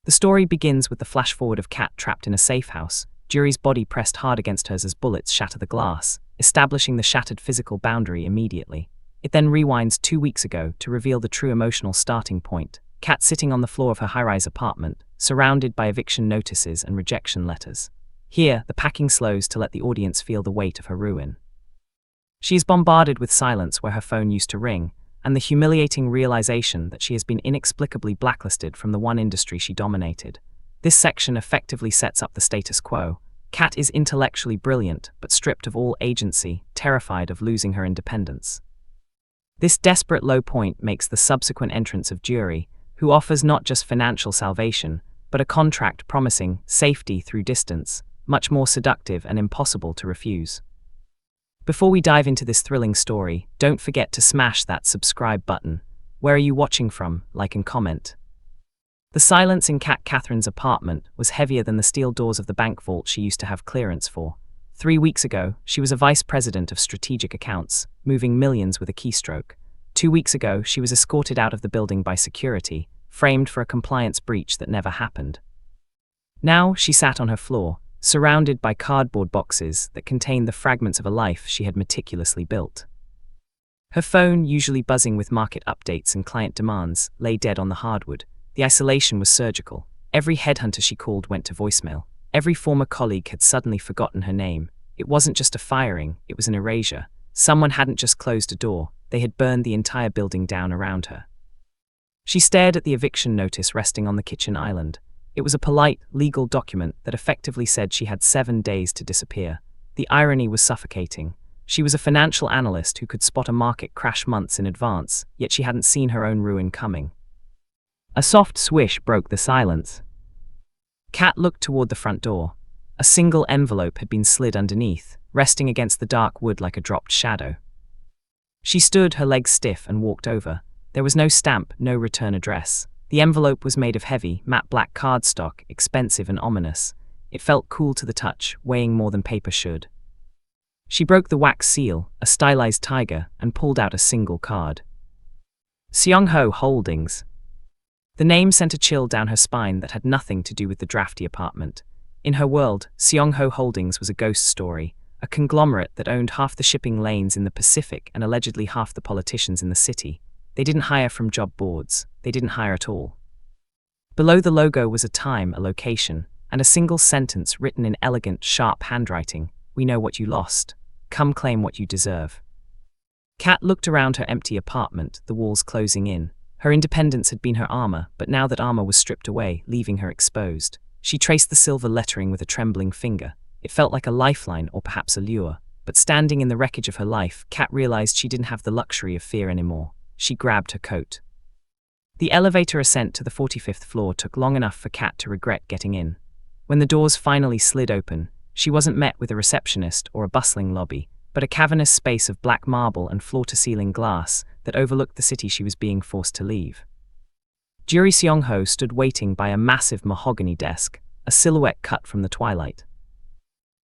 The story begins with the flash forward of Kat trapped in a safe house, Jury's body pressed hard against hers as bullets shatter the glass, establishing the shattered physical boundary immediately. It then rewinds 2 weeks ago to reveal the true emotional starting point. Kat sitting on the floor of her high-rise apartment, surrounded by eviction notices and rejection letters. Here, the packing slows to let the audience feel the weight of her ruin. She is bombarded with silence where her phone used to ring, and the humiliating realization that she has been inexplicably blacklisted from the one industry she dominated. This section effectively sets up the status quo. Kat is intellectually brilliant, but stripped of all agency, terrified of losing her independence. This desperate low point makes the subsequent entrance of Jury, who offers not just financial salvation, but a contract promising safety through distance, much more seductive and impossible to refuse. Before we dive into this thrilling story, don't forget to smash that subscribe button. Where are you watching from? Like and comment. The silence in Kat Catherine's apartment was heavier than the steel doors of the bank vault she used to have clearance for. 3 weeks ago, she was a vice president of strategic accounts, moving millions with a keystroke. 2 weeks ago, she was escorted out of the building by security, framed for a compliance breach that never happened. Now, she sat on her floor, surrounded by cardboard boxes that contained the fragments of a life she had meticulously built. Her phone, usually buzzing with market updates and client demands, lay dead on the hardwood. The isolation was surgical. Every headhunter she called went to voicemail. Every former colleague had suddenly forgotten her name. It wasn't just a firing, it was an erasure. Someone hadn't just closed a door, they had burned the entire building down around her. She stared at the eviction notice resting on the kitchen island. It was a polite, legal document that effectively said she had 7 days to disappear. The irony was suffocating. She was a financial analyst who could spot a market crash months in advance, yet she hadn't seen her own ruin coming. A soft swish broke the silence. Kat looked toward the front door. A single envelope had been slid underneath, resting against the dark wood like a dropped shadow. She stood, her legs stiff, and walked over. There was no stamp, no return address. The envelope was made of heavy, matte black cardstock, expensive and ominous. It felt cool to the touch, weighing more than paper should. She broke the wax seal, a stylized tiger, and pulled out a single card. Seong-ho Holdings. The name sent a chill down her spine that had nothing to do with the drafty apartment. In her world, Seong-ho Holdings was a ghost story, a conglomerate that owned half the shipping lanes in the Pacific and allegedly half the politicians in the city. They didn't hire from job boards. They didn't hire at all. Below the logo was a time, a location, and a single sentence written in elegant, sharp handwriting. We know what you lost. Come claim what you deserve. Kat looked around her empty apartment, the walls closing in. Her independence had been her armor, but now that armor was stripped away, leaving her exposed. She traced the silver lettering with a trembling finger. It felt like a lifeline or perhaps a lure. But standing in the wreckage of her life, Kat realized she didn't have the luxury of fear anymore. She grabbed her coat. The elevator ascent to the 45th floor took long enough for Kat to regret getting in. When the doors finally slid open, she wasn't met with a receptionist or a bustling lobby, but a cavernous space of black marble and floor-to-ceiling glass that overlooked the city she was being forced to leave. Jury Seong-ho stood waiting by a massive mahogany desk, a silhouette cut from the twilight.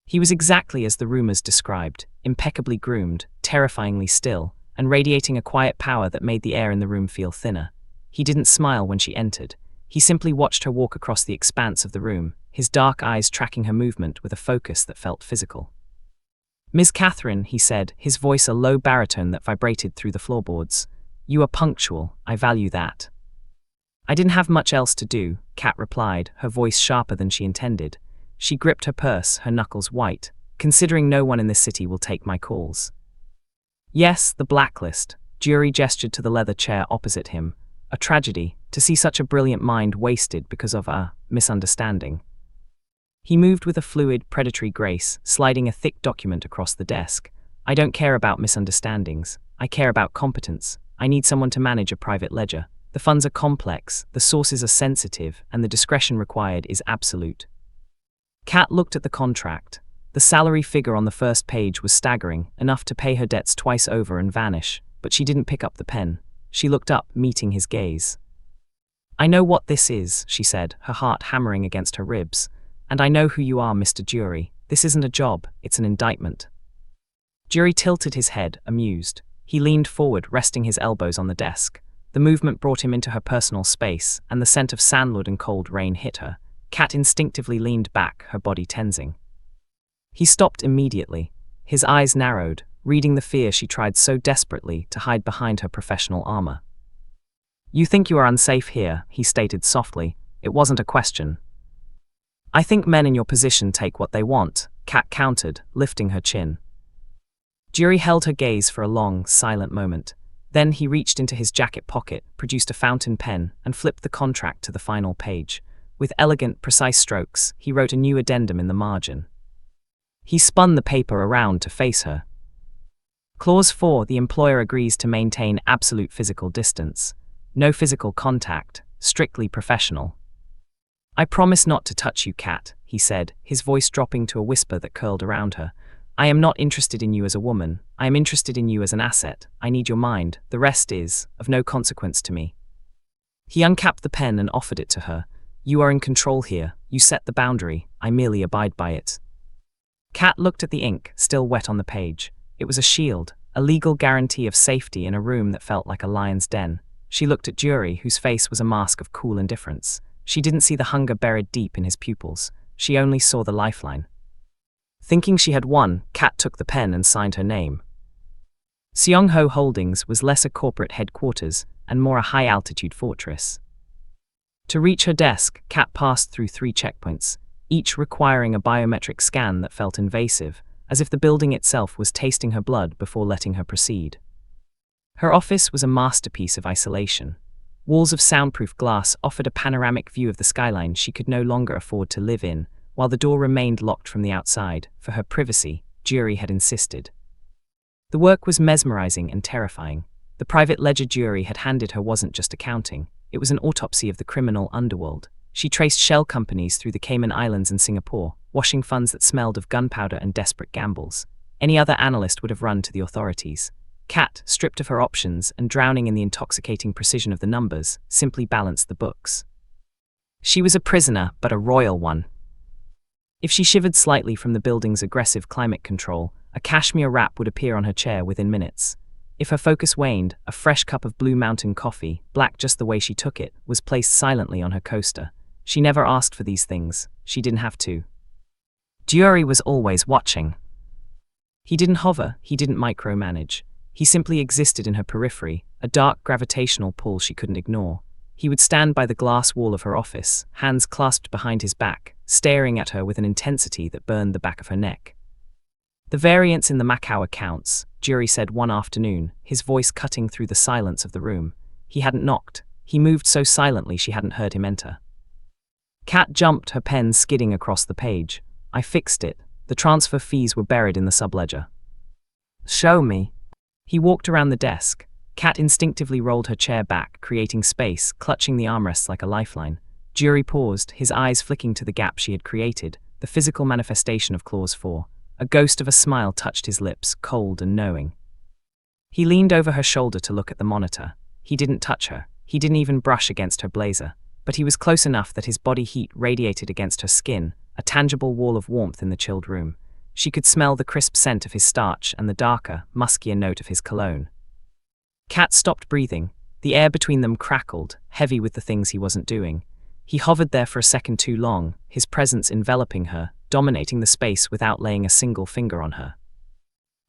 He was exactly as the rumors described, impeccably groomed, terrifyingly still, and radiating a quiet power that made the air in the room feel thinner. He didn't smile when she entered. He simply watched her walk across the expanse of the room, his dark eyes tracking her movement with a focus that felt physical. "Ms. Catherine," he said, his voice a low baritone that vibrated through the floorboards. "You are punctual, I value that." "I didn't have much else to do," Kat replied, her voice sharper than she intended. She gripped her purse, her knuckles white. "Considering no one in this city will take my calls." "Yes, the blacklist." Jury gestured to the leather chair opposite him. A tragedy, to see such a brilliant mind wasted because of a misunderstanding. He moved with a fluid, predatory grace, sliding a thick document across the desk. "I don't care about misunderstandings. I care about competence. I need someone to manage a private ledger. The funds are complex, the sources are sensitive, and the discretion required is absolute." Kat looked at the contract. The salary figure on the first page was staggering, enough to pay her debts twice over and vanish, but she didn't pick up the pen. She looked up, meeting his gaze. "I know what this is," she said, her heart hammering against her ribs. "And I know who you are, Mr. Jury. This isn't a job, it's an indictment." Jury tilted his head, amused. He leaned forward, resting his elbows on the desk. The movement brought him into her personal space, and the scent of sandalwood and cold rain hit her. Kat instinctively leaned back, her body tensing. He stopped immediately. His eyes narrowed, reading the fear she tried so desperately to hide behind her professional armor. "You think you are unsafe here," he stated softly. It wasn't a question. "I think men in your position take what they want," Kat countered, lifting her chin. Jury held her gaze for a long, silent moment. Then he reached into his jacket pocket, produced a fountain pen, and flipped the contract to the final page. With elegant, precise strokes, he wrote a new addendum in the margin. He spun the paper around to face her. Clause 4. The employer agrees to maintain absolute physical distance. No physical contact, strictly professional. "I promise not to touch you, Kat," he said, his voice dropping to a whisper that curled around her. "I am not interested in you as a woman. I am interested in you as an asset. I need your mind. The rest is of no consequence to me." He uncapped the pen and offered it to her. "You are in control here. You set the boundary. I merely abide by it." Kat looked at the ink, still wet on the page. It was a shield, a legal guarantee of safety in a room that felt like a lion's den. She looked at Jury, whose face was a mask of cool indifference. She didn't see the hunger buried deep in his pupils. She only saw the lifeline. Thinking she had won, Kat took the pen and signed her name. Seong-ho Holdings was less a corporate headquarters and more a high-altitude fortress. To reach her desk, Kat passed through 3 checkpoints, each requiring a biometric scan that felt invasive, as if the building itself was tasting her blood before letting her proceed. Her office was a masterpiece of isolation. Walls of soundproof glass offered a panoramic view of the skyline she could no longer afford to live in, while the door remained locked from the outside. For her privacy, Jury had insisted. The work was mesmerizing and terrifying. The private ledger Jury had handed her wasn't just accounting, it was an autopsy of the criminal underworld. She traced shell companies through the Cayman Islands and Singapore, washing funds that smelled of gunpowder and desperate gambles. Any other analyst would have run to the authorities. Kat, stripped of her options and drowning in the intoxicating precision of the numbers, simply balanced the books. She was a prisoner, but a royal one. If she shivered slightly from the building's aggressive climate control, a cashmere wrap would appear on her chair within minutes. If her focus waned, a fresh cup of Blue Mountain coffee, black just the way she took it, was placed silently on her coaster. She never asked for these things. She didn't have to. Jury was always watching. He didn't hover, he didn't micromanage. He simply existed in her periphery, a dark gravitational pull she couldn't ignore. He would stand by the glass wall of her office, hands clasped behind his back, staring at her with an intensity that burned the back of her neck. "The variance in the Macau accounts," Jury said one afternoon, his voice cutting through the silence of the room. He hadn't knocked. He moved so silently she hadn't heard him enter. Kat jumped, her pen skidding across the page. "I fixed it. The transfer fees were buried in the subledger." "Show me." He walked around the desk. Kat instinctively rolled her chair back, creating space, clutching the armrests like a lifeline. Jury paused, his eyes flicking to the gap she had created, the physical manifestation of Clause 4. A ghost of a smile touched his lips, cold and knowing. He leaned over her shoulder to look at the monitor. He didn't touch her. He didn't even brush against her blazer. But he was close enough that his body heat radiated against her skin, a tangible wall of warmth in the chilled room. She could smell the crisp scent of his starch and the darker, muskier note of his cologne. Kat stopped breathing. The air between them crackled, heavy with the things he wasn't doing. He hovered there for a second too long, his presence enveloping her, dominating the space without laying a single finger on her.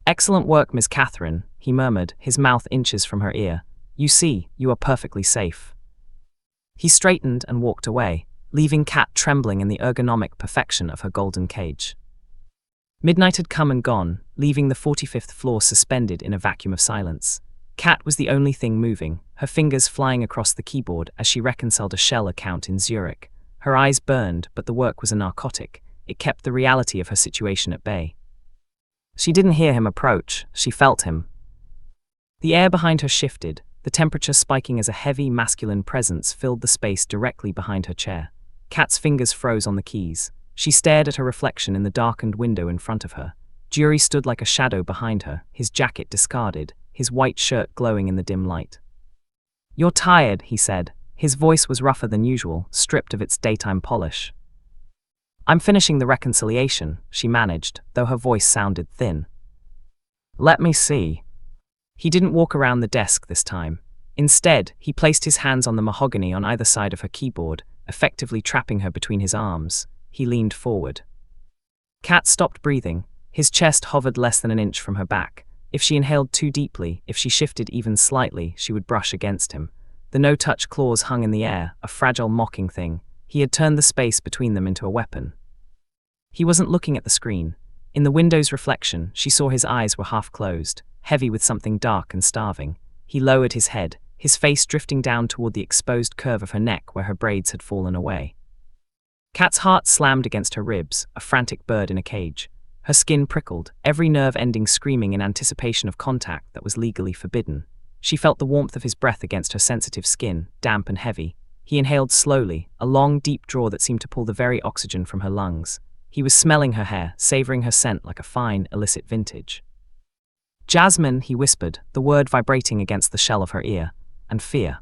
"Excellent work, Miss Catherine," he murmured, his mouth inches from her ear. "You see, you are perfectly safe." He straightened and walked away, leaving Kat trembling in the ergonomic perfection of her golden cage. Midnight had come and gone, leaving the 45th floor suspended in a vacuum of silence. Kat was the only thing moving, her fingers flying across the keyboard as she reconciled a shell account in Zurich. Her eyes burned, but the work was a narcotic. It kept the reality of her situation at bay. She didn't hear him approach, she felt him. The air behind her shifted, the temperature spiking as a heavy, masculine presence filled the space directly behind her chair. Kat's fingers froze on the keys. She stared at her reflection in the darkened window in front of her. Jury stood like a shadow behind her, his jacket discarded, his white shirt glowing in the dim light. "You're tired," he said. His voice was rougher than usual, stripped of its daytime polish. "I'm finishing the reconciliation," she managed, though her voice sounded thin. "Let me see." He didn't walk around the desk this time. Instead, he placed his hands on the mahogany on either side of her keyboard, effectively trapping her between his arms. He leaned forward. Kat stopped breathing. His chest hovered less than an inch from her back. If she inhaled too deeply, if she shifted even slightly, she would brush against him. The no-touch claws hung in the air, a fragile, mocking thing. He had turned the space between them into a weapon. He wasn't looking at the screen. In the window's reflection, she saw his eyes were half closed, heavy with something dark and starving. He lowered his head, his face drifting down toward the exposed curve of her neck where her braids had fallen away. Kat's heart slammed against her ribs, a frantic bird in a cage. Her skin prickled, every nerve ending screaming in anticipation of contact that was legally forbidden. She felt the warmth of his breath against her sensitive skin, damp and heavy. He inhaled slowly, a long, deep draw that seemed to pull the very oxygen from her lungs. He was smelling her hair, savoring her scent like a fine, illicit vintage. "Jasmine," he whispered, the word vibrating against the shell of her ear. And fear.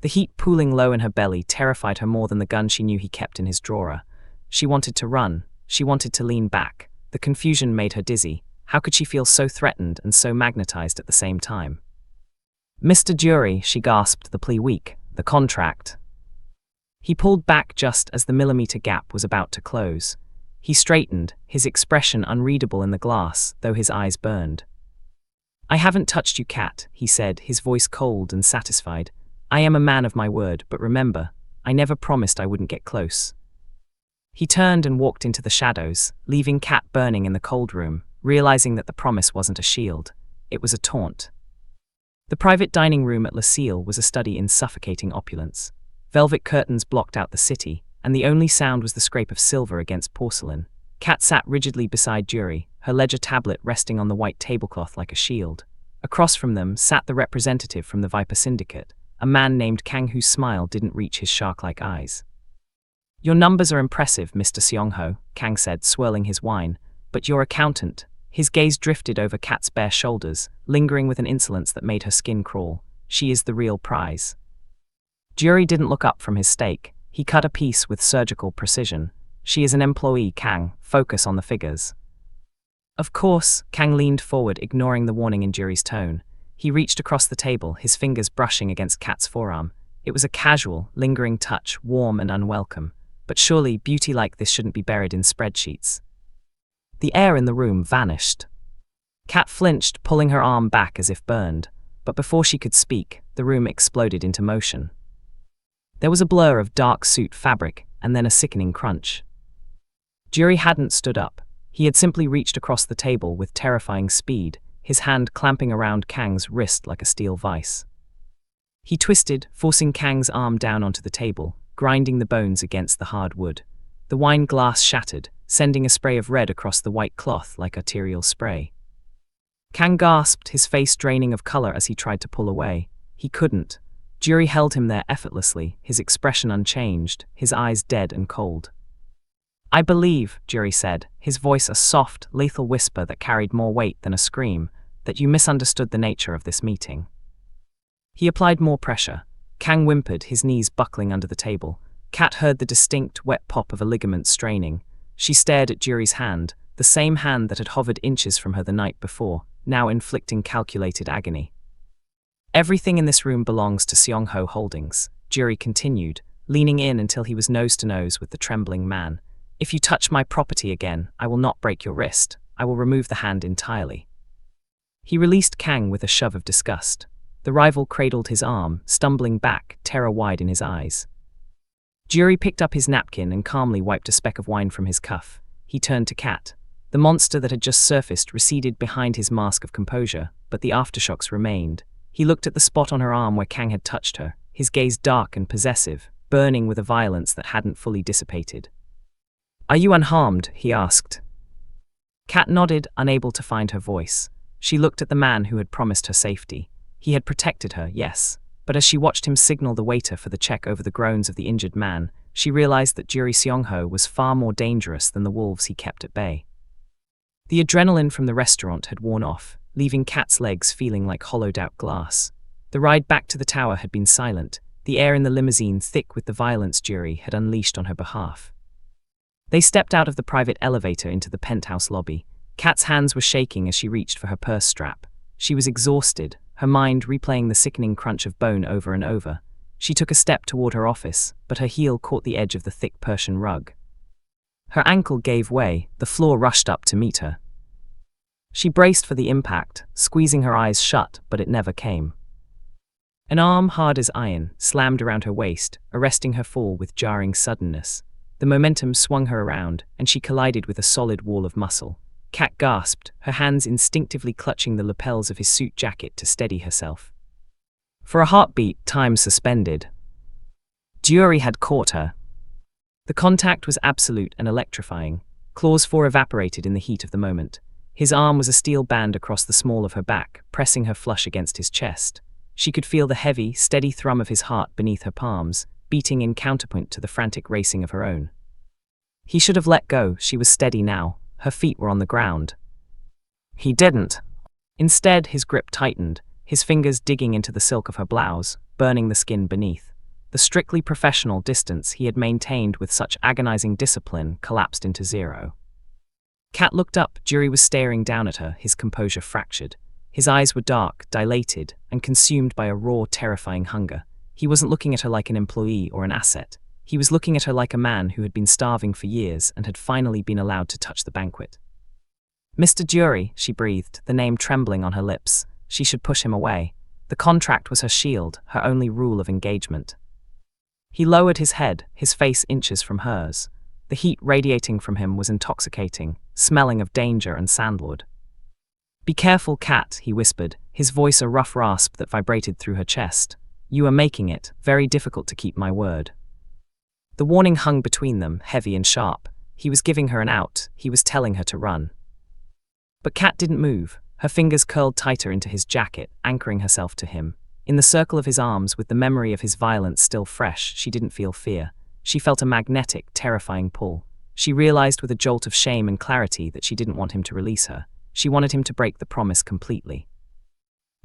The heat pooling low in her belly terrified her more than the gun she knew he kept in his drawer. She wanted to run. She wanted to lean back. The confusion made her dizzy. How could she feel so threatened and so magnetized at the same time? "Mr. Jury," she gasped, the plea weak. "The contract." He pulled back just as the millimeter gap was about to close. He straightened, his expression unreadable in the glass, though his eyes burned. "I haven't touched you, Kat," he said, his voice cold and satisfied. "I am a man of my word, but remember, I never promised I wouldn't get close." He turned and walked into the shadows, leaving Kat burning in the cold room, realizing that the promise wasn't a shield. It was a taunt. The private dining room at Lucille was a study in suffocating opulence. Velvet curtains blocked out the city, and the only sound was the scrape of silver against porcelain. Kat sat rigidly beside Jury, her ledger tablet resting on the white tablecloth like a shield. Across from them sat the representative from the Viper Syndicate, a man named Kang whose smile didn't reach his shark-like eyes. "Your numbers are impressive, Mr. Seong-ho," Kang said, swirling his wine, "but your accountant." His gaze drifted over Kat's bare shoulders, lingering with an insolence that made her skin crawl. "She is the real prize." Jury didn't look up from his steak. He cut a piece with surgical precision. "She is an employee, Kang. Focus on the figures." "Of course," Kang leaned forward, ignoring the warning in Jury's tone. He reached across the table, his fingers brushing against Kat's forearm. It was a casual, lingering touch, warm and unwelcome. But surely beauty like this shouldn't be buried in spreadsheets. The air in the room vanished. Kat flinched, pulling her arm back as if burned. But before she could speak, the room exploded into motion. There was a blur of dark suit fabric, and then a sickening crunch. Jury hadn't stood up. He had simply reached across the table with terrifying speed, his hand clamping around Kang's wrist like a steel vice. He twisted, forcing Kang's arm down onto the table, grinding the bones against the hard wood. The wine glass shattered, sending a spray of red across the white cloth like arterial spray. Kang gasped, his face draining of color as he tried to pull away. He couldn't. Jury held him there effortlessly, his expression unchanged, his eyes dead and cold. "I believe," Jury said, his voice a soft, lethal whisper that carried more weight than a scream, "that you misunderstood the nature of this meeting." He applied more pressure. Kang whimpered, his knees buckling under the table. Kat heard the distinct, wet pop of a ligament straining. She stared at Jury's hand, the same hand that had hovered inches from her the night before, now inflicting calculated agony. "Everything in this room belongs to Seong-ho Holdings," Jury continued, leaning in until he was nose to nose with the trembling man. "If you touch my property again, I will not break your wrist. I will remove the hand entirely." He released Kang with a shove of disgust. The rival cradled his arm, stumbling back, terror wide in his eyes. Jury picked up his napkin and calmly wiped a speck of wine from his cuff. He turned to Kat. The monster that had just surfaced receded behind his mask of composure, but the aftershocks remained. He looked at the spot on her arm where Kang had touched her, his gaze dark and possessive, burning with a violence that hadn't fully dissipated. "Are you unharmed?" he asked. Kat nodded, unable to find her voice. She looked at the man who had promised her safety. He had protected her, yes, but as she watched him signal the waiter for the check over the groans of the injured man, she realized that Jury Seong-ho was far more dangerous than the wolves he kept at bay. The adrenaline from the restaurant had worn off, leaving Kat's legs feeling like hollowed-out glass. The ride back to the tower had been silent, the air in the limousine thick with the violence Jury had unleashed on her behalf. They stepped out of the private elevator into the penthouse lobby. Kat's hands were shaking as she reached for her purse strap. She was exhausted, her mind replaying the sickening crunch of bone over and over. She took a step toward her office, but her heel caught the edge of the thick Persian rug. Her ankle gave way, the floor rushed up to meet her. She braced for the impact, squeezing her eyes shut, but it never came. An arm hard as iron slammed around her waist, arresting her fall with jarring suddenness. The momentum swung her around, and she collided with a solid wall of muscle. Kat gasped, her hands instinctively clutching the lapels of his suit jacket to steady herself. For a heartbeat, time suspended. Jury had caught her. The contact was absolute and electrifying. Clause 4 evaporated in the heat of the moment. His arm was a steel band across the small of her back, pressing her flush against his chest. She could feel the heavy, steady thrum of his heart beneath her palms, beating in counterpoint to the frantic racing of her own. He should have let go. She was steady now. Her feet were on the ground. He didn't. Instead, his grip tightened, his fingers digging into the silk of her blouse, burning the skin beneath. The strictly professional distance he had maintained with such agonizing discipline collapsed into zero. Kat looked up. Jury was staring down at her, his composure fractured. His eyes were dark, dilated, and consumed by a raw, terrifying hunger. He wasn't looking at her like an employee or an asset. He was looking at her like a man who had been starving for years and had finally been allowed to touch the banquet. "Mr. Jury," she breathed, the name trembling on her lips. She should push him away. The contract was her shield, her only rule of engagement. He lowered his head, his face inches from hers. The heat radiating from him was intoxicating, smelling of danger and sandalwood. "Be careful, Kat," he whispered, his voice a rough rasp that vibrated through her chest. "You are making it very difficult to keep my word." The warning hung between them, heavy and sharp. He was giving her an out, he was telling her to run. But Kat didn't move, her fingers curled tighter into his jacket, anchoring herself to him. In the circle of his arms, with the memory of his violence still fresh, she didn't feel fear. She felt a magnetic, terrifying pull. She realized with a jolt of shame and clarity that she didn't want him to release her. She wanted him to break the promise completely.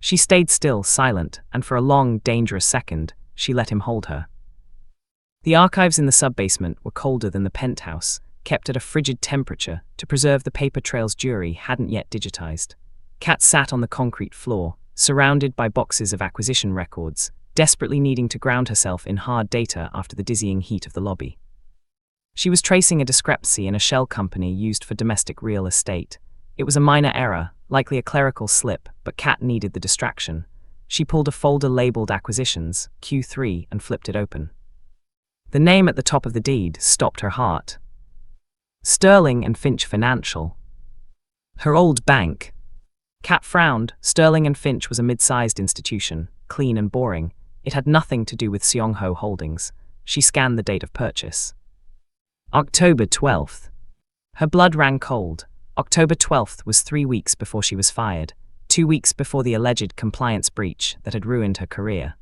She stayed still, silent, and for a long, dangerous second, she let him hold her. The archives in the sub-basement were colder than the penthouse, kept at a frigid temperature to preserve the paper trails Jury hadn't yet digitized. Kat sat on the concrete floor, surrounded by boxes of acquisition records, desperately needing to ground herself in hard data after the dizzying heat of the lobby. She was tracing a discrepancy in a shell company used for domestic real estate. It was a minor error, likely a clerical slip, but Kat needed the distraction. She pulled a folder labeled Acquisitions, Q3, and flipped it open. The name at the top of the deed stopped her heart. Sterling and Finch Financial. Her old bank. Kat frowned. Sterling and Finch was a mid-sized institution, clean and boring. It had nothing to do with Seong-ho Holdings. She scanned the date of purchase. October 12th. Her blood ran cold. October 12th was 3 weeks before she was fired, 2 weeks before the alleged compliance breach that had ruined her career.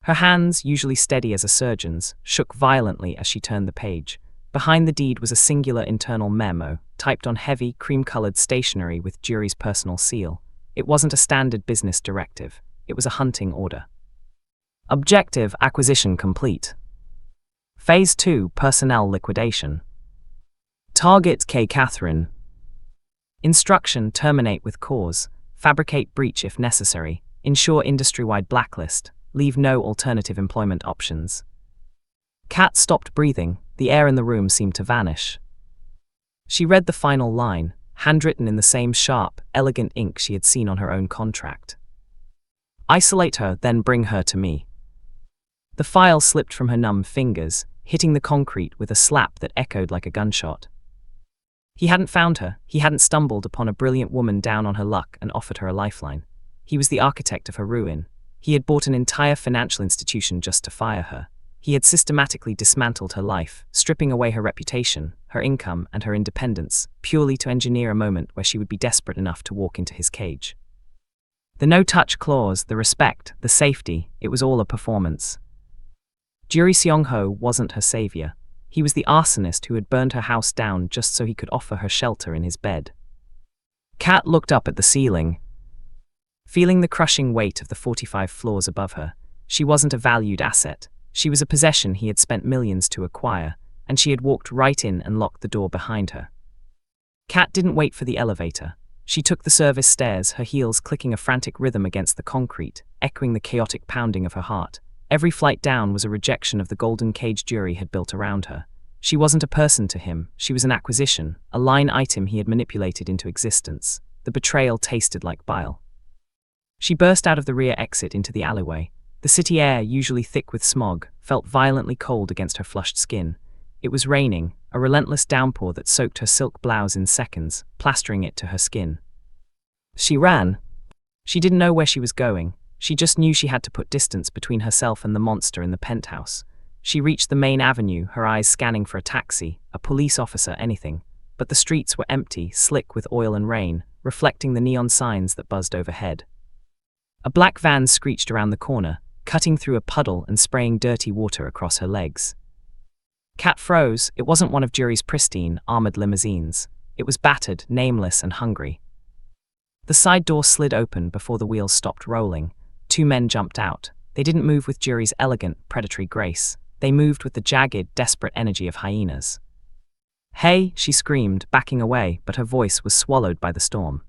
Her hands, usually steady as a surgeon's, shook violently as she turned the page. Behind the deed was a singular internal memo, typed on heavy, cream-colored stationery with Jury's personal seal. It wasn't a standard business directive. It was a hunting order. Objective: acquisition complete. Phase 2: personnel liquidation. Target: K. Catherine. Instruction: terminate with cause, fabricate breach if necessary, ensure industry-wide blacklist, leave no alternative employment options. Kat stopped breathing. The air in the room seemed to vanish. She read the final line, handwritten in the same sharp, elegant ink she had seen on her own contract. Isolate her, then bring her to me. The file slipped from her numb fingers, hitting the concrete with a slap that echoed like a gunshot. He hadn't found her. He hadn't stumbled upon a brilliant woman down on her luck and offered her a lifeline. He was the architect of her ruin. He had bought an entire financial institution just to fire her. He had systematically dismantled her life, stripping away her reputation, her income, and her independence, purely to engineer a moment where she would be desperate enough to walk into his cage. The no-touch clause, the respect, the safety, it was all a performance. Jury Seong-ho wasn't her savior. He was the arsonist who had burned her house down just so he could offer her shelter in his bed. Kat looked up at the ceiling. Feeling the crushing weight of the 45 floors above her, she wasn't a valued asset. She was a possession he had spent millions to acquire, and she had walked right in and locked the door behind her. Kat didn't wait for the elevator. She took the service stairs, her heels clicking a frantic rhythm against the concrete, echoing the chaotic pounding of her heart. Every flight down was a rejection of the golden cage Jury had built around her. She wasn't a person to him, she was an acquisition, a line item he had manipulated into existence. The betrayal tasted like bile. She burst out of the rear exit into the alleyway. The city air, usually thick with smog, felt violently cold against her flushed skin. It was raining, a relentless downpour that soaked her silk blouse in seconds, plastering it to her skin. She ran. She didn't know where she was going. She just knew she had to put distance between herself and the monster in the penthouse. She reached the main avenue, her eyes scanning for a taxi, a police officer, anything. But the streets were empty, slick with oil and rain, reflecting the neon signs that buzzed overhead. A black van screeched around the corner, cutting through a puddle and spraying dirty water across her legs. Kat froze. It wasn't one of Jury's pristine, armored limousines. It was battered, nameless, and hungry. The side door slid open before the wheels stopped rolling. Two men jumped out. They didn't move with Jury's elegant, predatory grace. They moved with the jagged, desperate energy of hyenas. "Hey," she screamed, backing away, but her voice was swallowed by the storm.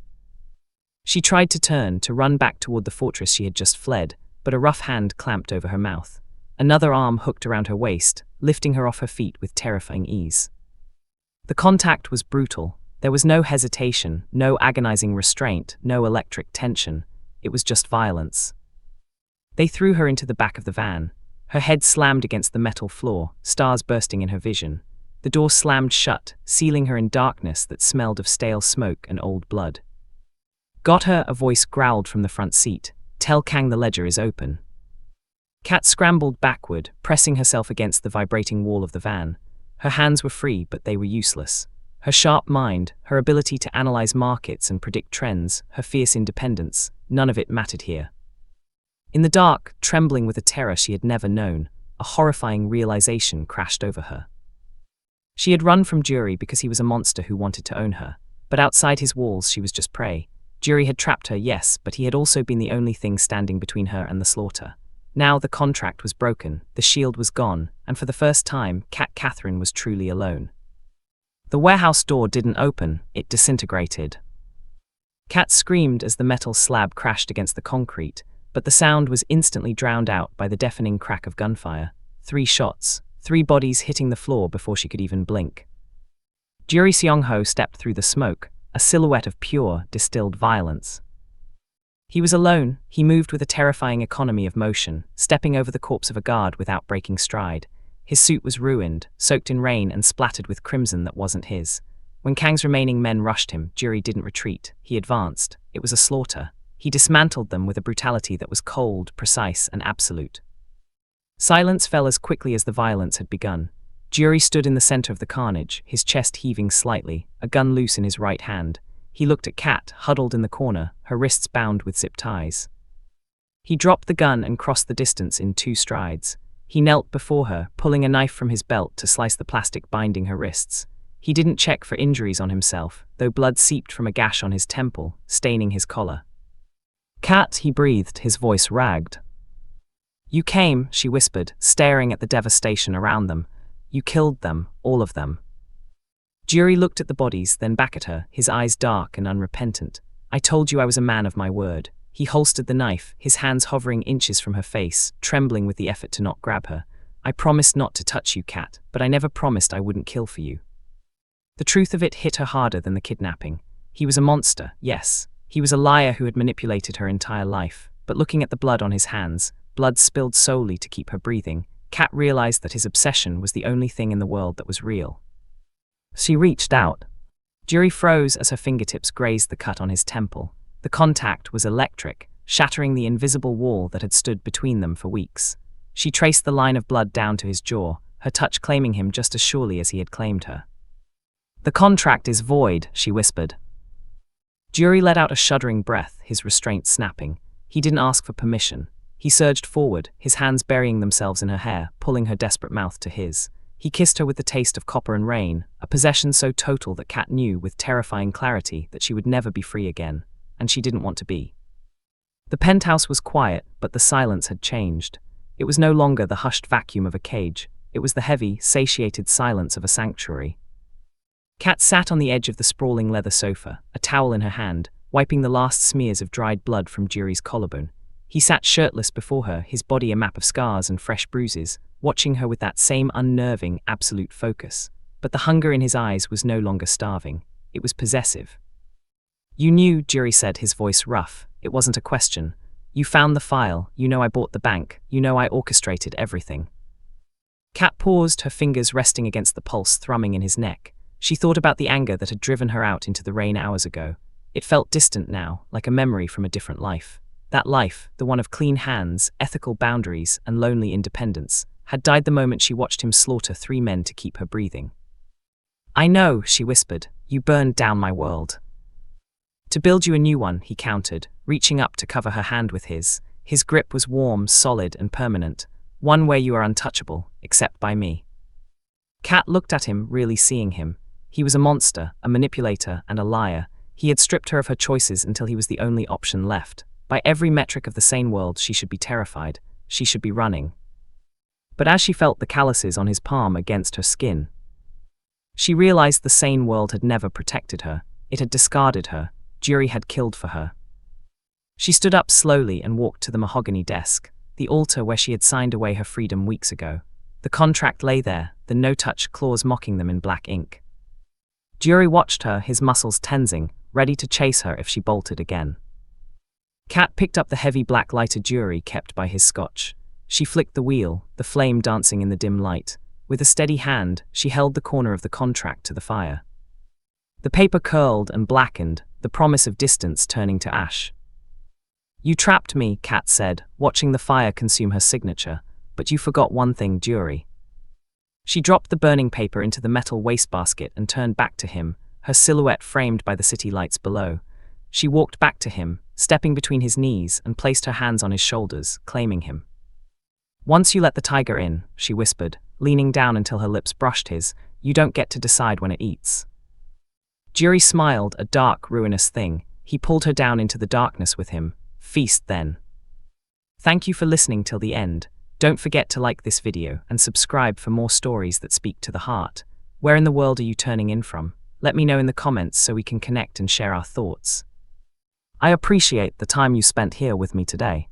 She tried to turn, to run back toward the fortress she had just fled, but a rough hand clamped over her mouth. Another arm hooked around her waist, lifting her off her feet with terrifying ease. The contact was brutal. There was no hesitation, no agonizing restraint, no electric tension. It was just violence. They threw her into the back of the van. Her head slammed against the metal floor, stars bursting in her vision. The door slammed shut, sealing her in darkness that smelled of stale smoke and old blood. "Got her," a voice growled from the front seat. "Tell Kang the ledger is open." Kat scrambled backward, pressing herself against the vibrating wall of the van. Her hands were free, but they were useless. Her sharp mind, her ability to analyze markets and predict trends, her fierce independence, none of it mattered here. In the dark, trembling with a terror she had never known, a horrifying realization crashed over her. She had run from Jury because he was a monster who wanted to own her, but outside his walls she was just prey. Jury had trapped her, yes, but he had also been the only thing standing between her and the slaughter. Now the contract was broken, the shield was gone, and for the first time, Kat Catherine was truly alone. The warehouse door didn't open, it disintegrated. Kat screamed as the metal slab crashed against the concrete, but the sound was instantly drowned out by the deafening crack of gunfire. 3 shots, 3 bodies hitting the floor before she could even blink. Jury Seong-ho stepped through the smoke, a silhouette of pure, distilled violence. He was alone. He moved with a terrifying economy of motion, stepping over the corpse of a guard without breaking stride. His suit was ruined, soaked in rain and splattered with crimson that wasn't his. When Kang's remaining men rushed him, Jury didn't retreat. He advanced. It was a slaughter. He dismantled them with a brutality that was cold, precise, and absolute. Silence fell as quickly as the violence had begun. Jury stood in the center of the carnage, his chest heaving slightly, a gun loose in his right hand. He looked at Kat, huddled in the corner, her wrists bound with zip ties. He dropped the gun and crossed the distance in 2 strides. He knelt before her, pulling a knife from his belt to slice the plastic binding her wrists. He didn't check for injuries on himself, though blood seeped from a gash on his temple, staining his collar. "Kat," he breathed, his voice ragged. "You came," she whispered, staring at the devastation around them. "You killed them, all of them." Jury looked at the bodies, then back at her, his eyes dark and unrepentant. "I told you I was a man of my word." He holstered the knife, his hands hovering inches from her face, trembling with the effort to not grab her. "I promised not to touch you, Kat, but I never promised I wouldn't kill for you." The truth of it hit her harder than the kidnapping. He was a monster, yes. He was a liar who had manipulated her entire life. But looking at the blood on his hands, blood spilled solely to keep her breathing, Kat realized that his obsession was the only thing in the world that was real. She reached out. Jury froze as her fingertips grazed the cut on his temple. The contact was electric, shattering the invisible wall that had stood between them for weeks. She traced the line of blood down to his jaw, her touch claiming him just as surely as he had claimed her. "The contract is void," she whispered. Jury let out a shuddering breath, his restraint snapping. He didn't ask for permission. He surged forward, his hands burying themselves in her hair, pulling her desperate mouth to his. He kissed her with the taste of copper and rain, a possession so total that Kat knew with terrifying clarity that she would never be free again, and she didn't want to be. The penthouse was quiet, but the silence had changed. It was no longer the hushed vacuum of a cage. It was the heavy, satiated silence of a sanctuary. Kat sat on the edge of the sprawling leather sofa, a towel in her hand, wiping the last smears of dried blood from Jury's collarbone. He sat shirtless before her, his body a map of scars and fresh bruises, watching her with that same unnerving, absolute focus. But the hunger in his eyes was no longer starving. It was possessive. "You knew," Jury said, his voice rough. "It wasn't a question. You found the file. You know I bought the bank. You know I orchestrated everything." Kat paused, her fingers resting against the pulse thrumming in his neck. She thought about the anger that had driven her out into the rain hours ago. It felt distant now, like a memory from a different life. That life, the one of clean hands, ethical boundaries, and lonely independence, had died the moment she watched him slaughter 3 men to keep her breathing. "I know," she whispered. "You burned down my world." "To build you a new one," he countered, reaching up to cover her hand with his. His grip was warm, solid, and permanent. "One where you are untouchable, except by me." Kat looked at him, really seeing him. He was a monster, a manipulator, and a liar. He had stripped her of her choices until he was the only option left. By every metric of the sane world, she should be terrified. She should be running. But as she felt the calluses on his palm against her skin, she realized the sane world had never protected her. It had discarded her. Jury had killed for her. She stood up slowly and walked to the mahogany desk, the altar where she had signed away her freedom weeks ago. The contract lay there, the no-touch clause mocking them in black ink. Jury watched her, his muscles tensing, ready to chase her if she bolted again. Kat picked up the heavy black lighter Jury kept by his scotch. She flicked the wheel, the flame dancing in the dim light. With a steady hand, she held the corner of the contract to the fire. The paper curled and blackened, the promise of distance turning to ash. "You trapped me," Kat said, watching the fire consume her signature. "But you forgot one thing, Jury." She dropped the burning paper into the metal wastebasket and turned back to him, her silhouette framed by the city lights below. She walked back to him, stepping between his knees, and placed her hands on his shoulders, claiming him. "Once you let the tiger in," she whispered, leaning down until her lips brushed his, "you don't get to decide when it eats." Jury smiled, a dark, ruinous thing. He pulled her down into the darkness with him. "Feast, then." Thank you for listening till the end. Don't forget to like this video and subscribe for more stories that speak to the heart. Where in the world are you turning in from? Let me know in the comments so we can connect and share our thoughts. I appreciate the time you spent here with me today.